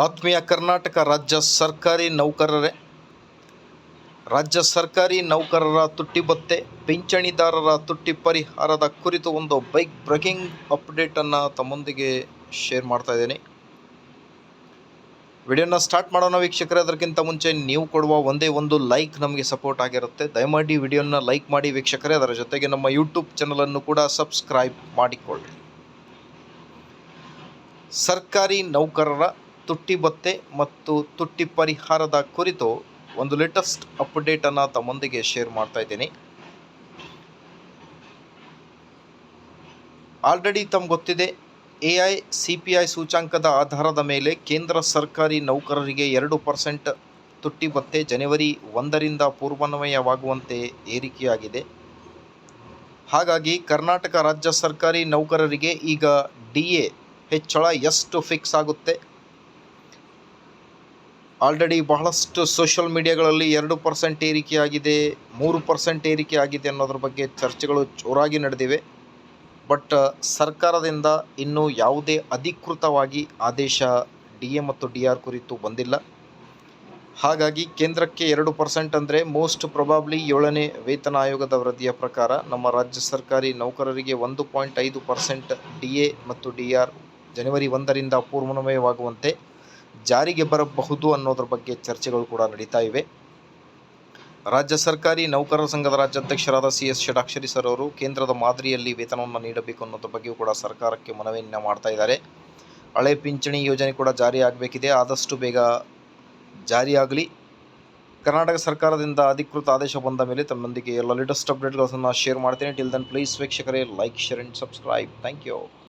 ಆತ್ಮೀಯ ಕರ್ನಾಟಕ ರಾಜ್ಯ ಸರ್ಕಾರಿ ನೌಕರರ ತುಟ್ಟಿ ಭತ್ಯೆ, ಪಿಂಚಣಿದಾರರ ತುಟ್ಟಿ ಪರಿಹಾರದ ಕುರಿತು ಒಂದು ಬ್ರೇಕಿಂಗ್ ಅಪ್ಡೇಟನ್ನು ತಮ್ಮೊಂದಿಗೆ ಶೇರ್ ಮಾಡ್ತಾ ಇದ್ದೀನಿ. ವಿಡಿಯೋನ ಸ್ಟಾರ್ಟ್ ಮಾಡೋಣ ವೀಕ್ಷಕರೇ. ಅದಕ್ಕಿಂತ ಮುಂಚೆ ನೀವು ಕೊಡುವ ಒಂದೇ ಒಂದು ಲೈಕ್ ನಮಗೆ ಸಪೋರ್ಟ್ ಆಗಿರುತ್ತೆ. ದಯಮಾಡಿ ವಿಡಿಯೋನ ಲೈಕ್ ಮಾಡಿ ವೀಕ್ಷಕರೇ. ಅದರ ಜೊತೆಗೆ ನಮ್ಮ ಯೂಟ್ಯೂಬ್ ಚಾನಲನ್ನು ಕೂಡ ಸಬ್ಸ್ಕ್ರೈಬ್ ಮಾಡಿಕೊಳ್ಳಿ. ಸರ್ಕಾರಿ ನೌಕರರ ತುಟ್ಟಿ ಭತ್ಯೆ ಮತ್ತು ತುಟ್ಟಿ ಪರಿಹಾರದ ಕುರಿತು ಒಂದು ಲೇಟೆಸ್ಟ್ ಅಪ್ಡೇಟನ್ನು ತಮ್ಮೊಂದಿಗೆ ಶೇರ್ ಮಾಡ್ತಾ ಇದ್ದೀನಿ. ಆಲ್ರೆಡಿ ತಮ್ಗೆ ಗೊತ್ತಿದೆ, AICPI ಸೂಚ್ಯಂಕದ ಆಧಾರದ ಮೇಲೆ ಕೇಂದ್ರ ಸರ್ಕಾರಿ ನೌಕರರಿಗೆ 2% ತುಟ್ಟಿ ಭತ್ಯೆ ಜನವರಿ 1ರಿಂದ ಪೂರ್ವಾನ್ವಯವಾಗುವಂತೆ ಏರಿಕೆಯಾಗಿದೆ. ಹಾಗಾಗಿ ಕರ್ನಾಟಕ ರಾಜ್ಯ ಸರ್ಕಾರಿ ನೌಕರರಿಗೆ ಈಗ DA ಹೆಚ್ಚಳ ಎಷ್ಟು ಫಿಕ್ಸ್ ಆಗುತ್ತೆ? ಆಲ್ರೆಡಿ ಬಹಳಷ್ಟು ಸೋಷಿಯಲ್ ಮೀಡಿಯಾಗಳಲ್ಲಿ 2% ಏರಿಕೆಯಾಗಿದೆ, 3% ಏರಿಕೆ ಆಗಿದೆ ಅನ್ನೋದ್ರ ಬಗ್ಗೆ ಚರ್ಚೆಗಳು ಜೋರಾಗಿ ನಡೆದಿವೆ. ಬಟ್ ಸರ್ಕಾರದಿಂದ ಇನ್ನೂ ಯಾವುದೇ ಅಧಿಕೃತವಾಗಿ ಆದೇಶ DA ಮತ್ತು DR ಕುರಿತು ಬಂದಿಲ್ಲ. ಹಾಗಾಗಿ ಕೇಂದ್ರಕ್ಕೆ 2% ಅಂದರೆ ಮೋಸ್ಟ್ ಪ್ರೊಬಾಬ್ಲಿ 7ನೇ ವೇತನ ಆಯೋಗದ ವರದಿಯ ಪ್ರಕಾರ ನಮ್ಮ ರಾಜ್ಯ ಸರ್ಕಾರಿ ನೌಕರರಿಗೆ 1.5% DA ಮತ್ತು DR ಜನವರಿ 1ರಿಂದ ಪೂರ್ವಾನ್ವಯವಾಗುವಂತೆ ಜಾರಿಗೆ ಬರಬಹುದು ಅನ್ನೋದ್ರ ಬಗ್ಗೆ ಚರ್ಚೆಗಳು ಕೂಡ ನಡೀತಾ ಇವೆ. ರಾಜ್ಯ ಸರ್ಕಾರಿ ನೌಕರರ ಸಂಘದ ರಾಜ್ಯಾಧ್ಯಕ್ಷರಾದ CS ಷಡಾಕ್ಷರಿ ಸರ್ ಅವರು ಕೇಂದ್ರದ ಮಾದರಿಯಲ್ಲಿ ವೇತನವನ್ನು ನೀಡಬೇಕು ಅನ್ನೋದ್ರ ಬಗ್ಗೆಯೂ ಕೂಡ ಸರ್ಕಾರಕ್ಕೆ ಮನವಿಯನ್ನು ಮಾಡ್ತಾ ಇದ್ದಾರೆ. ಹಳೆ ಪಿಂಚಣಿ ಯೋಜನೆ ಕೂಡ ಜಾರಿ ಆಗಬೇಕಿದೆ, ಆದಷ್ಟು ಬೇಗ ಜಾರಿಯಾಗಲಿ. ಕರ್ನಾಟಕ ಸರ್ಕಾರದಿಂದ ಅಧಿಕೃತ ಆದೇಶ ಬಂದ ಮೇಲೆ ತಮ್ಮೊಂದಿಗೆ ಎಲ್ಲ ಲೇಟೆಸ್ಟ್ ಅಪ್ಡೇಟ್ಗಳನ್ನು ಶೇರ್ ಮಾಡ್ತೀನಿ. ಟಿಲ್ ದೆನ್ ಪ್ಲೀಸ್ ವೀಕ್ಷಕರೇ, like, share and subscribe. Thank you.